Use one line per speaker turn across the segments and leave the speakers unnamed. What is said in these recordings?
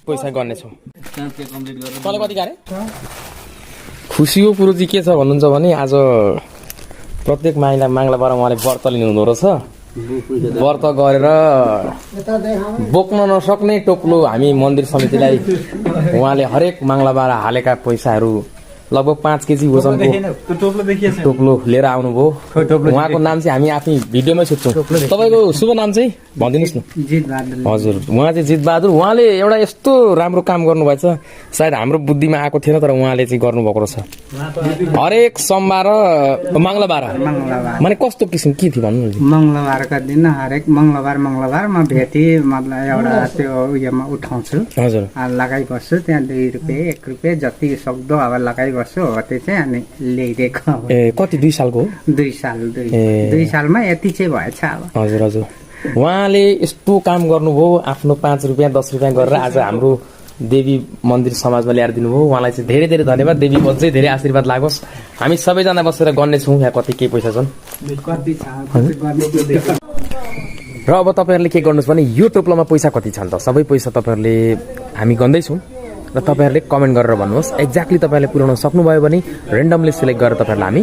पैसा गर्नेछौँ। तँलाई कति गाह्रो खुसीको कुरो चाहिँ के छ भन्नुहुन्छ भने आज प्रत्येक माङ्लाबार उहाँले व्रत लिनुहुँदो रहेछ। व्रत गरेर बोक्न नसक्ने टोप्लो हामी मन्दिर समितिलाई उहाँले हरेक माङ्लाबार हालेका पैसाहरू लगभग 5 केजी वजनको टोप्लो लिएर आउनुभयो। उहाँको नाम चाहिँ हामी आफ्नै भिडियोमै सोध्छौँ। तपाईँको शुभ नाम चाहिँ भनिदिनुहोस् न। हजुर, उहाँ चाहिँ जितबहादुर। उहाँले एउटा यस्तो राम्रो काम गर्नुभएछ, सायद हाम्रो बुद्धिमा आएको थिएन, तर उहाँले चाहिँ गर्नुभएको रहेछ। हरेक सोमबार मङ्गलबार माने कस्तो किसिम के थियो भन्नु न।
मङ्गलबारका दिन हरेक मङ्गलबार म भेटी मतलब एउटा त्यो उयोमा उठाउँछु।
हजुर,
लगाइबस्छु त्यहाँ 2 रुपियाँ 1 रुपियाँ जति सक्दो अब लगाइबस्छु। हो त्यो चाहिँ अनि ल्याइदिएको।
ए कति 2 सालको हो?
2 साल 2 सालमा यति चाहिँ भएछ अब।
हजुर हजुर, उहाँले यस्तो काम गर्नुभयो, आफ्नो 5 रुपियाँ 10 रुपियाँ गरेर आज हाम्रो देवी मन्दिर समाजमा ल्याएर दिनुभयो। उहाँलाई चाहिँ धेरै धेरै धन्यवाद। देवी अझै धेरै आशीर्वाद लागोस्। हामी सबैजना बसेर गर्नेछौँ यहाँ कति के पैसा छन्। र अब तपाईँहरूले के गर्नुहोस् भने यो टोप्लोमा पैसा कति छन् त सबै पैसा तपाईँहरूले हामी गन्दैछौँ र तपाईँहरूले कमेन्ट गरेर भन्नुहोस्। एक्ज्याक्टली तपाईँहरूले पुर्याउन सक्नुभयो भने रेन्डमली सिलेक्ट गरेर तपाईँहरूलाई हामी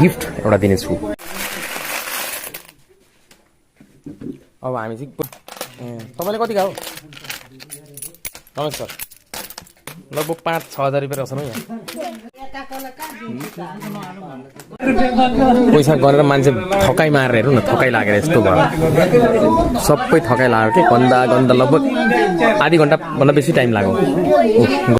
गिफ्ट एउटा दिनेछु। अब हामी चाहिँ तपाईँले कति गायो रमेश सर? लगभग 5-6 हजार रुपियाँ रहेछ न यहाँ। पैसा गरेर मान्छे थकाइ मारेर हेर्नु न, थकाइ लागेर यस्तो भयो। सबै थकाइ लाग्यो कि गन्दा लगभग आधी घन्टाभन्दा बेसी टाइम लाग्यो।